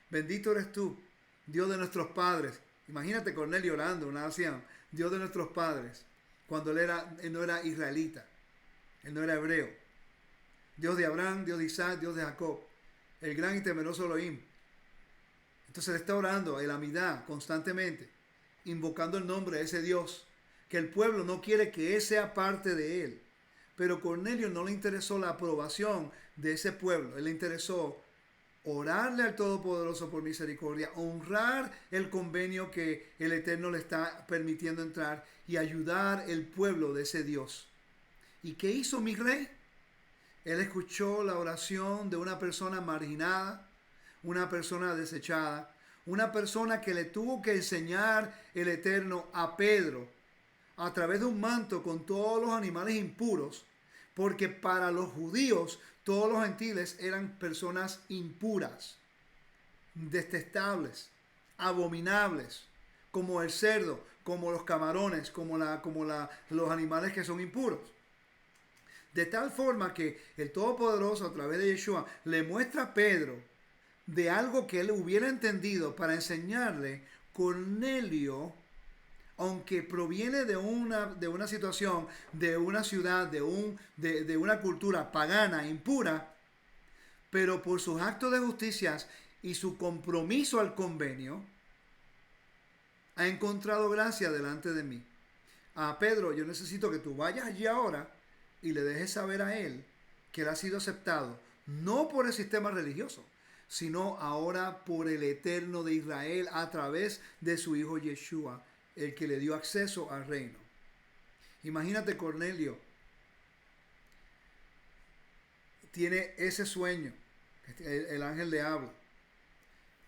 Bendito eres tú, Dios de nuestros padres. Imagínate Cornelio orando, una anciana, Dios de nuestros padres, cuando él no era israelita, él no era hebreo. Dios de Abraham, Dios de Isaac, Dios de Jacob, el gran y temeroso Elohim. Entonces él está orando, el Amidá, constantemente, invocando el nombre de ese Dios, que el pueblo no quiere que él sea parte de él. Pero Cornelio no le interesó la aprobación de ese pueblo, él le interesó orarle al Todopoderoso por misericordia, honrar el convenio que el Eterno le está permitiendo entrar y ayudar el pueblo de ese Dios. ¿Y qué hizo mi rey? Él escuchó la oración de una persona marginada, una persona desechada, una persona que le tuvo que enseñar el Eterno a Pedro a través de un manto con todos los animales impuros, porque para los judíos todos los gentiles eran personas impuras, detestables, abominables, como el cerdo, como los camarones, como los animales que son impuros. De tal forma que el Todopoderoso a través de Yeshua le muestra a Pedro de algo que él hubiera entendido para enseñarle. Cornelio, aunque proviene de una situación, de una ciudad, de una cultura pagana, impura, pero por sus actos de justicia y su compromiso al convenio, ha encontrado gracia delante de mí. Pedro, yo necesito que tú vayas allí ahora y le dejes saber a él que él ha sido aceptado, no por el sistema religioso, sino ahora por el Eterno de Israel a través de su Hijo Yeshua, el que le dio acceso al reino. Imagínate, Cornelio tiene ese sueño, el ángel le habla,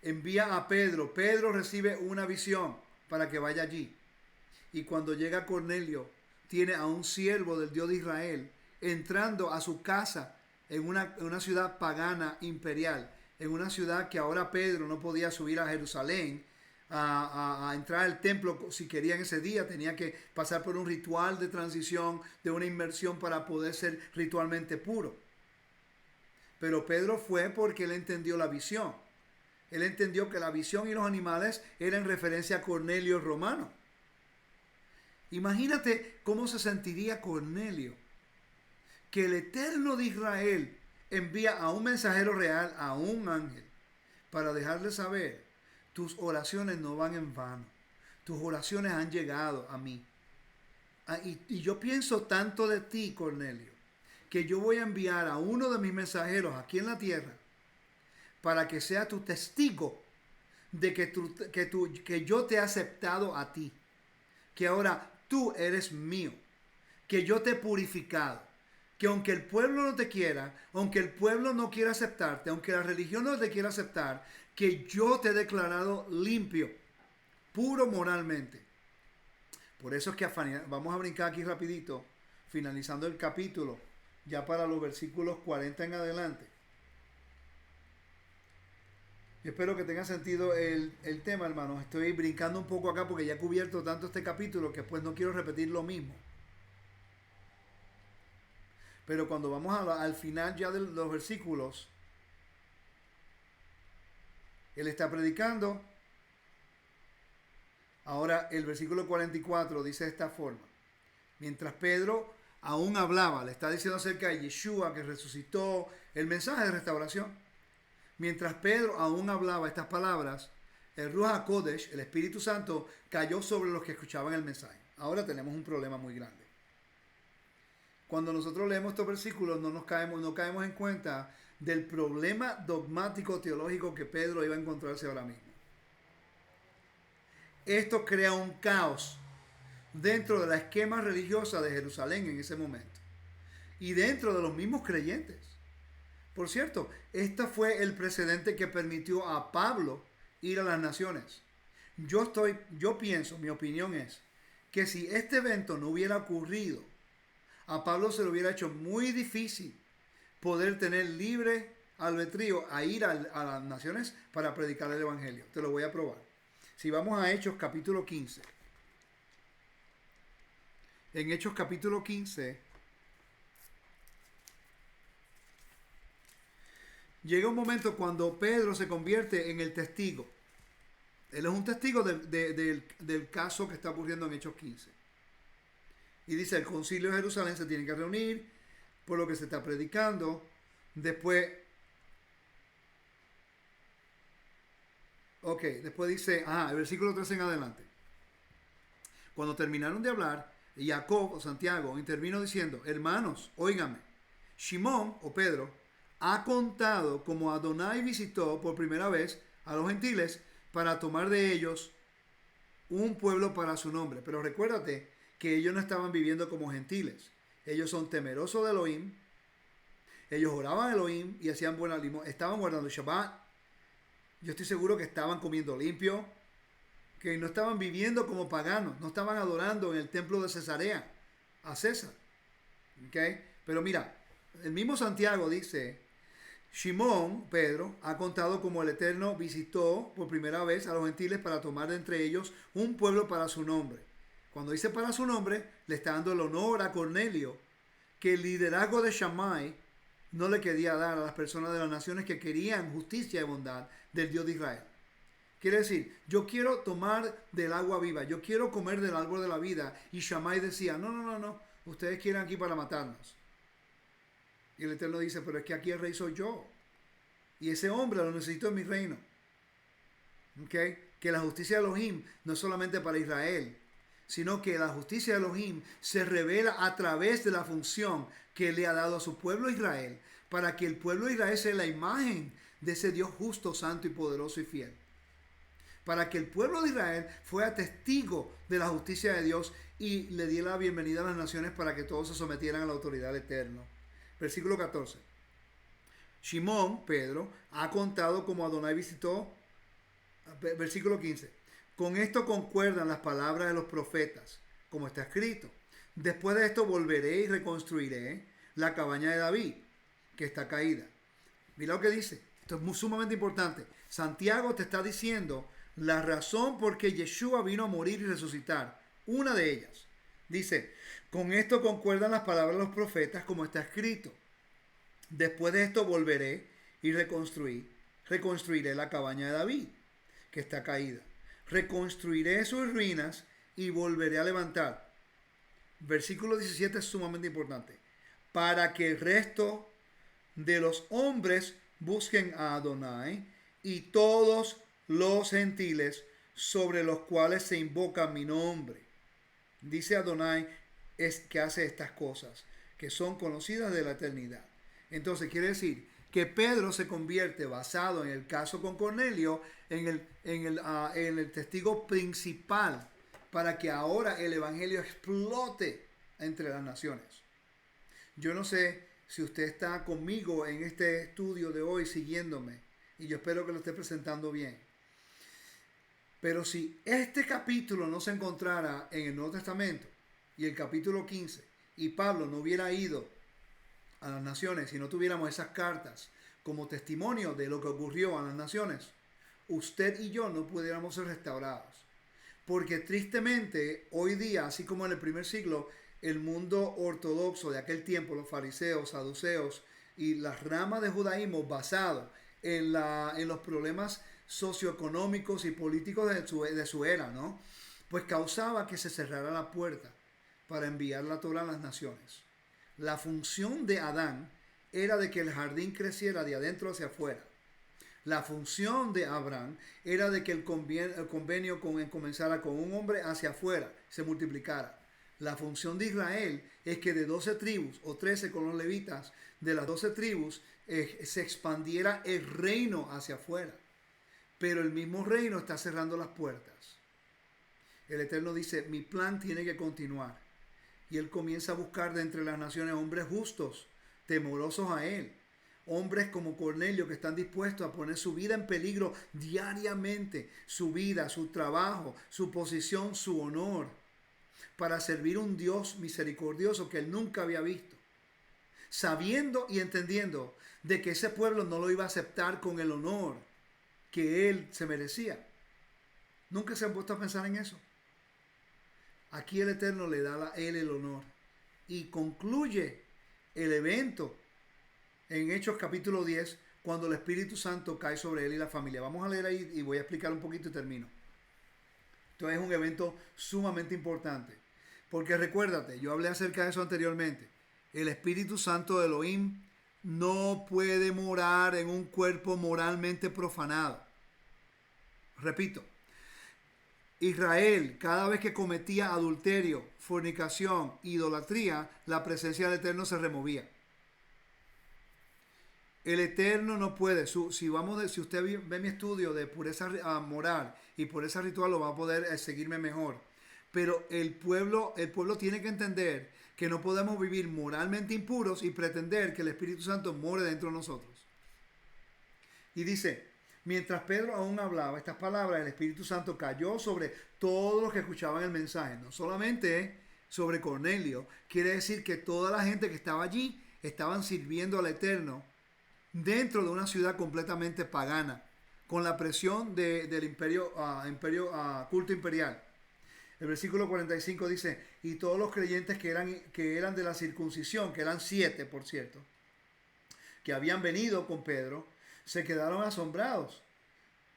envía a Pedro, Pedro recibe una visión para que vaya allí, y cuando llega Cornelio tiene a un siervo del Dios de Israel entrando a su casa en una ciudad pagana imperial, en una ciudad que ahora Pedro no podía subir a Jerusalén a entrar al templo si quería en ese día, tenía que pasar por un ritual de transición, de una inmersión para poder ser ritualmente puro. Pero Pedro fue porque él entendió la visión. Él entendió que la visión y los animales eran referencia a Cornelio romano. Imagínate cómo se sentiría Cornelio, que el Eterno de Israel envía a un mensajero real, a un ángel, para dejarle saber, tus oraciones no van en vano, tus oraciones han llegado a mí. Y yo pienso tanto de ti, Cornelio, que yo voy a enviar a uno de mis mensajeros aquí en la tierra para que sea tu testigo de que yo te he aceptado a ti, que ahora tú eres mío, que yo te he purificado, que aunque el pueblo no te quiera, aunque el pueblo no quiera aceptarte, aunque la religión no te quiera aceptar, que yo te he declarado limpio, puro moralmente. Por eso es que vamos a brincar aquí rapidito, finalizando el capítulo, ya para los versículos 40 en adelante. Yo espero que tenga sentido el tema, hermanos. Estoy brincando un poco acá porque ya he cubierto tanto este capítulo que pues no quiero repetir lo mismo. Pero cuando vamos al final ya de los versículos, él está predicando. Ahora el versículo 44 dice de esta forma. Mientras Pedro aún hablaba, le está diciendo acerca de Yeshua que resucitó, el mensaje de restauración. Mientras Pedro aún hablaba estas palabras, el Ruach HaKodesh, el Espíritu Santo, cayó sobre los que escuchaban el mensaje. Ahora tenemos un problema muy grande. Cuando nosotros leemos estos versículos no caemos en cuenta del problema dogmático teológico que Pedro iba a encontrarse ahora mismo. Esto crea un caos dentro de la esquema religiosa de Jerusalén en ese momento y dentro de los mismos creyentes. Por cierto, este fue el precedente que permitió a Pablo ir a las naciones. Yo pienso, mi opinión es que si este evento no hubiera ocurrido, a Pablo se le hubiera hecho muy difícil poder tener libre albedrío a ir a las naciones para predicar el evangelio. Te lo voy a probar. Si vamos a Hechos capítulo 15. En Hechos capítulo 15 llega un momento cuando Pedro se convierte en el testigo. Él es un testigo del caso que está ocurriendo en Hechos 15. Y dice, el concilio de Jerusalén se tiene que reunir por lo que se está predicando. Después dice, el versículo 13 en adelante. Cuando terminaron de hablar, Jacob o Santiago intervino diciendo, hermanos, óigame, Simón o Pedro ha contado cómo Adonai visitó por primera vez a los gentiles para tomar de ellos un pueblo para su nombre. Pero recuérdate que ellos no estaban viviendo como gentiles. Ellos son temerosos de Elohim. Ellos oraban a Elohim y hacían buena limosna. Estaban guardando Shabbat. Yo estoy seguro que estaban comiendo limpio. Que no estaban viviendo como paganos. No estaban adorando en el templo de Cesarea a César. ¿Okay? Pero mira, el mismo Santiago dice, Simón, Pedro, ha contado cómo el Eterno visitó por primera vez a los gentiles para tomar de entre ellos un pueblo para su nombre. Cuando dice para su nombre, le está dando el honor a Cornelio, que el liderazgo de Shammai no le quería dar a las personas de las naciones que querían justicia y bondad del Dios de Israel. Quiere decir, yo quiero tomar del agua viva, yo quiero comer del árbol de la vida. Y Shammai decía, no, ustedes quieren aquí para matarnos. Y el Eterno dice, pero es que aquí el rey soy yo. Y ese hombre lo necesito en mi reino. ¿Okay? Que la justicia de Elohim no es solamente para Israel, sino que la justicia de Elohim se revela a través de la función que le ha dado a su pueblo Israel, para que el pueblo de Israel sea la imagen de ese Dios justo, santo y poderoso y fiel. Para que el pueblo de Israel fuera testigo de la justicia de Dios y le diera la bienvenida a las naciones para que todos se sometieran a la autoridad del Eterno. Versículo 14. Simón, Pedro, ha contado cómo Adonai visitó. Versículo 15. Con esto concuerdan las palabras de los profetas, como está escrito. Después de esto volveré y reconstruiré la cabaña de David, que está caída. Mira lo que dice. Esto es sumamente importante. Santiago te está diciendo la razón por qué Yeshua vino a morir y resucitar. Una de ellas. Dice, con esto concuerdan las palabras de los profetas como está escrito. Después de esto volveré y reconstruiré la cabaña de David, que está caída. Reconstruiré sus ruinas y volveré a levantar. Versículo 17 es sumamente importante. Para que el resto de los hombres busquen a Adonai y todos los gentiles sobre los cuales se invoca mi nombre. Dice Adonai es que hace estas cosas que son conocidas de la eternidad. Entonces quiere decir que Pedro se convierte, basado en el caso con Cornelio, en el testigo principal para que ahora el evangelio explote entre las naciones. Yo no sé si usted está conmigo en este estudio de hoy siguiéndome, y yo espero que lo esté presentando bien. Pero si este capítulo no se encontrara en el Nuevo Testamento y el capítulo 15 y Pablo no hubiera ido a las naciones, si no tuviéramos esas cartas como testimonio de lo que ocurrió a las naciones, usted y yo no pudiéramos ser restaurados. Porque tristemente hoy día, así como en el primer siglo, el mundo ortodoxo de aquel tiempo, los fariseos, saduceos y las ramas de judaísmo basado en los problemas socioeconómicos y políticos de su era, ¿no? Pues causaba que se cerrara la puerta para enviar la Torá a las naciones. La función de Adán era de que el jardín creciera de adentro hacia afuera. La función de Abraham era de que el convenio comenzara con un hombre hacia afuera, se multiplicara. La función de Israel es que de 12 tribus o 13 con los levitas, de las 12 tribus se expandiera el reino hacia afuera. Pero el mismo reino está cerrando las puertas. El Eterno dice, mi plan tiene que continuar. Y Él comienza a buscar de entre las naciones hombres justos, temorosos a Él. Hombres como Cornelio que están dispuestos a poner su vida en peligro diariamente. Su vida, su trabajo, su posición, su honor. Para servir un Dios misericordioso que Él nunca había visto. Sabiendo y entendiendo de que ese pueblo no lo iba a aceptar con el honor que Él se merecía. ¿Nunca se han puesto a pensar en eso? Aquí el Eterno le da a Él el honor. Y concluye el evento en Hechos capítulo 10, cuando el Espíritu Santo cae sobre él y la familia. Vamos a leer ahí y voy a explicar un poquito y termino. Esto es un evento sumamente importante. Porque recuérdate, yo hablé acerca de eso anteriormente. El Espíritu Santo de Elohim no puede morar en un cuerpo moralmente profanado. Repito, Israel, cada vez que cometía adulterio, fornicación, idolatría, la presencia del Eterno se removía. El Eterno no puede. Si usted ve mi estudio de pureza moral y pureza ritual, lo va a poder seguirme mejor. Pero el pueblo tiene que entender que no podemos vivir moralmente impuros y pretender que el Espíritu Santo more dentro de nosotros. Y dice, mientras Pedro aún hablaba estas palabras, el Espíritu Santo cayó sobre todos los que escuchaban el mensaje. No solamente sobre Cornelio, quiere decir que toda la gente que estaba allí estaban sirviendo al Eterno dentro de una ciudad completamente pagana, con la presión del imperio culto imperial. El versículo 45 dice, y todos los creyentes que eran de la circuncisión, que eran 7 por cierto, que habían venido con Pedro, se quedaron asombrados,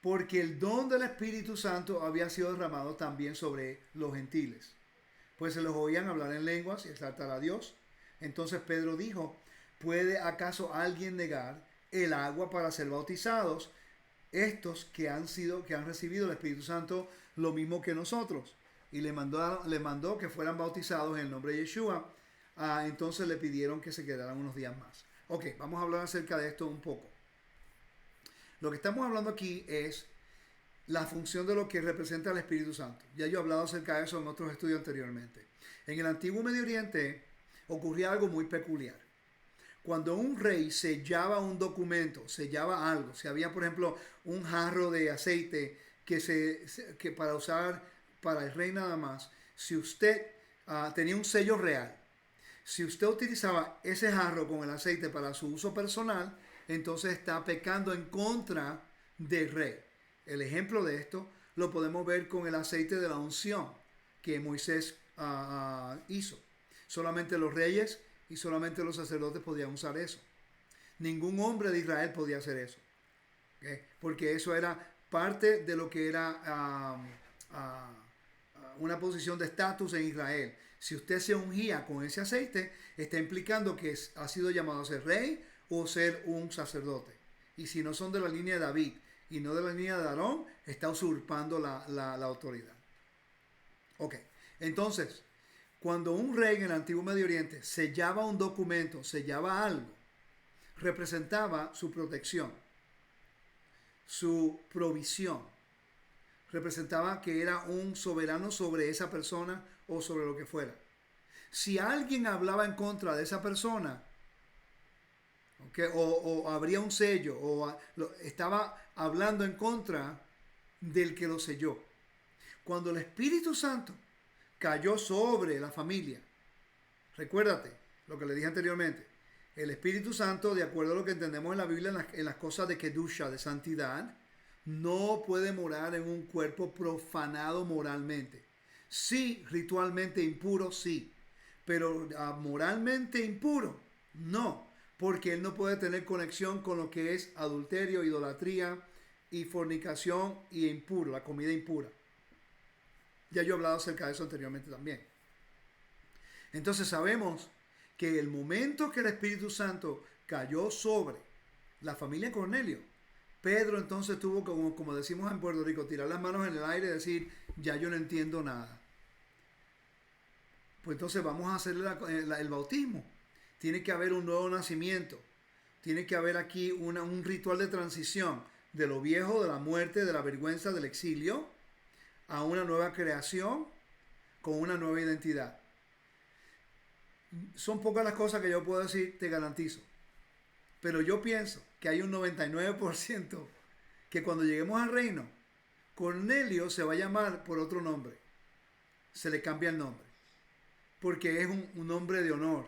porque el don del Espíritu Santo había sido derramado también sobre los gentiles, pues se los oían hablar en lenguas y exaltar a Dios. Entonces Pedro dijo, ¿puede acaso alguien negar el agua para ser bautizados? Estos que han recibido el Espíritu Santo lo mismo que nosotros. Y le mandó que fueran bautizados en el nombre de Yeshua. Entonces le pidieron que se quedaran unos días más. Ok, vamos a hablar acerca de esto un poco. Lo que estamos hablando aquí es la función de lo que representa el Espíritu Santo. Ya yo he hablado acerca de eso en otros estudios anteriormente. En el antiguo Medio Oriente ocurría algo muy peculiar. Cuando un rey sellaba un documento, sellaba algo, si había por ejemplo un jarro de aceite que para usar para el rey nada más, si usted tenía un sello real, Si usted utilizaba ese jarro con el aceite para su uso personal, entonces está pecando en contra del rey. El ejemplo de esto lo podemos ver con el aceite de la unción que Moisés hizo. Solamente los reyes y solamente los sacerdotes podían usar eso. Ningún hombre de Israel podía hacer eso. ¿Okay? Porque eso era parte de lo que era una posición de estatus en Israel. Si usted se ungía con ese aceite, está implicando que ha sido llamado a ser rey o ser un sacerdote. Y si no son de la línea de David y no de la línea de Aarón, está usurpando la autoridad. Ok, entonces, cuando un rey en el Antiguo Medio Oriente sellaba un documento, sellaba algo, representaba su protección, su provisión. Representaba que era un soberano sobre esa persona o sobre lo que fuera. Si alguien hablaba en contra de esa persona, ¿okay? o habría un sello, estaba hablando en contra del que lo selló. Cuando el Espíritu Santo cayó sobre la familia, recuérdate lo que le dije anteriormente, el Espíritu Santo, de acuerdo a lo que entendemos en la Biblia, en las cosas de Kedusha, de santidad, no puede morar en un cuerpo profanado moralmente. Sí, ritualmente impuro, sí, pero moralmente impuro, no, porque él no puede tener conexión con lo que es adulterio, idolatría y fornicación y impuro, la comida impura. Ya yo he hablado acerca de eso anteriormente también. Entonces sabemos que el momento que el Espíritu Santo cayó sobre la familia de Cornelio, Pedro entonces tuvo, como decimos en Puerto Rico, tirar las manos en el aire y decir, ya yo no entiendo nada. Pues entonces vamos a hacer el bautismo. Tiene que haber un nuevo nacimiento. Tiene que haber aquí un ritual de transición de lo viejo, de la muerte, de la vergüenza, del exilio, a una nueva creación con una nueva identidad. Son pocas las cosas que yo puedo decir, te garantizo. Pero yo pienso que hay un 99% que cuando lleguemos al reino, Cornelio se va a llamar por otro nombre. Se le cambia el nombre. Porque es un nombre de honor.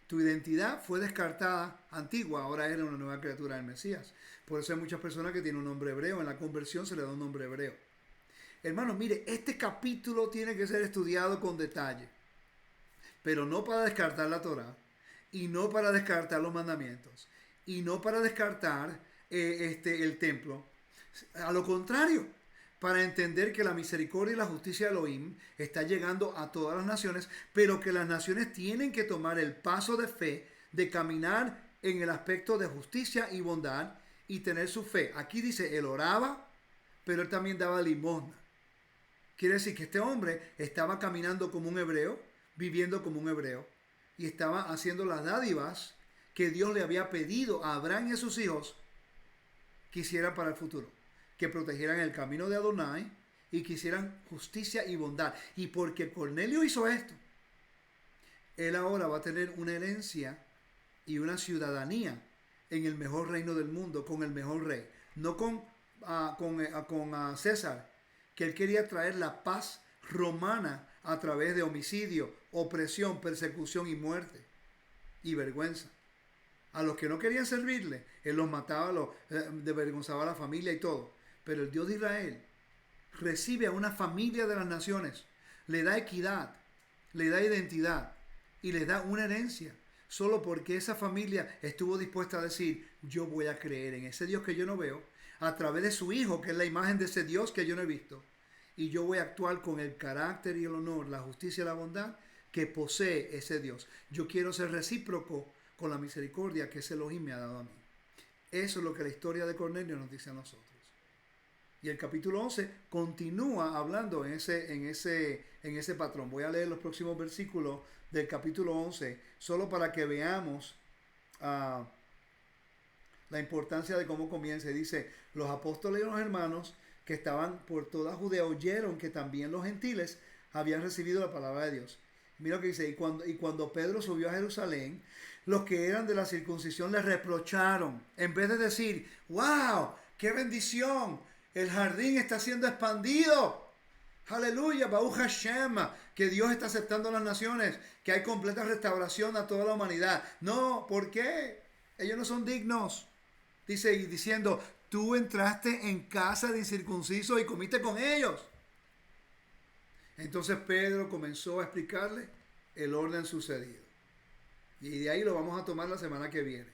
Tu identidad fue descartada, antigua, ahora eres una nueva criatura del Mesías. Por eso hay muchas personas que tienen un nombre hebreo. En la conversión se le da un nombre hebreo. Hermano, mire, este capítulo tiene que ser estudiado con detalle. Pero no para descartar la Torá. Y no para descartar los mandamientos. Y no para descartar el templo. A lo contrario, para entender que la misericordia y la justicia de Elohim está llegando a todas las naciones, pero que las naciones tienen que tomar el paso de fe, de caminar en el aspecto de justicia y bondad y tener su fe. Aquí dice, él oraba, pero él también daba limosna. Quiere decir que este hombre estaba caminando como un hebreo, viviendo como un hebreo, y estaba haciendo las dádivas que Dios le había pedido a Abraham y a sus hijos que hicieran para el futuro. Que protegieran el camino de Adonai y que hicieran justicia y bondad. Y porque Cornelio hizo esto, él ahora va a tener una herencia y una ciudadanía en el mejor reino del mundo, con el mejor rey. No con César, que él quería traer la paz romana a través de homicidio, opresión, persecución y muerte y vergüenza. A los que no querían servirle, él los mataba, desvergonzaba a la familia y todo. Pero el Dios de Israel recibe a una familia de las naciones, le da equidad, le da identidad y le da una herencia. Solo porque esa familia estuvo dispuesta a decir, yo voy a creer en ese Dios que yo no veo, a través de su Hijo, que es la imagen de ese Dios que yo no he visto. Y yo voy a actuar con el carácter y el honor, la justicia y la bondad que posee ese Dios. Yo quiero ser recíproco con la misericordia que ese Elohim me ha dado a mí. Eso es lo que la historia de Cornelio nos dice a nosotros. Y el capítulo 11 continúa hablando en ese patrón. Voy a leer los próximos versículos del capítulo 11, solo para que veamos la importancia de cómo comienza. Dice, los apóstoles y los hermanos que estaban por toda Judea oyeron que también los gentiles habían recibido la palabra de Dios. Mira lo que dice, y cuando Pedro subió a Jerusalén, los que eran de la circuncisión le reprocharon. En vez de decir, wow, qué bendición, el jardín está siendo expandido. Aleluya, Baruch Hashem, que Dios está aceptando a las naciones, que hay completa restauración a toda la humanidad. No, ¿por qué? Ellos no son dignos. Dice y diciendo, tú entraste en casa de incircuncisos y comiste con ellos. Entonces Pedro comenzó a explicarle el orden sucedido. Y de ahí lo vamos a tomar la semana que viene.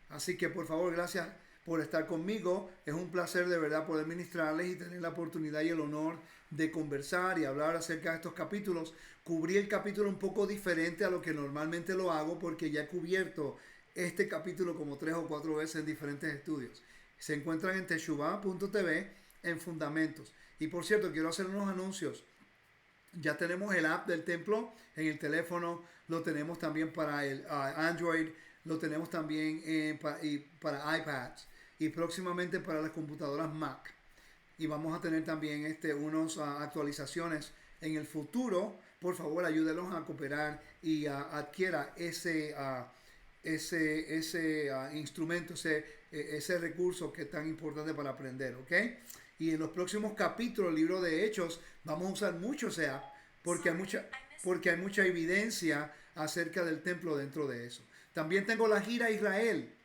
Así que por favor, gracias por estar conmigo. Es un placer de verdad poder ministrarles y tener la oportunidad y el honor de conversar y hablar acerca de estos capítulos. Cubrí el capítulo un poco diferente a lo que normalmente lo hago porque ya he cubierto este capítulo como 3 o 4 veces en diferentes estudios. Se encuentran en teshuvah.tv en Fundamentos. Y por cierto, quiero hacer unos anuncios. Ya tenemos el app del templo en el teléfono, lo tenemos también para el Android, lo tenemos también para iPads y próximamente para las computadoras Mac. Y vamos a tener también unas actualizaciones en el futuro. Por favor, ayúdenos a cooperar y adquiera ese instrumento, ese recurso que es tan importante para aprender, ¿ok? Y en los próximos capítulos del libro de Hechos vamos a usar mucho ese app porque hay mucha evidencia acerca del templo dentro de eso. También tengo la gira a Israel.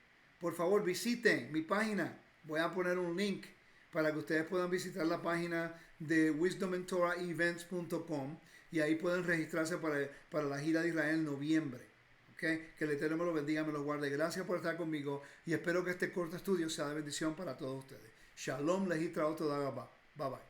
Por favor, visiten mi página. Voy a poner un link para que ustedes puedan visitar la página de wisdomandtorahevents.com y ahí pueden registrarse para la gira de Israel en noviembre. ¿Okay? Que el Eterno me lo bendiga, me lo guarde. Gracias por estar conmigo y espero que este corto estudio sea de bendición para todos ustedes. Shalom, lejitraot, toda gabá. Bye bye.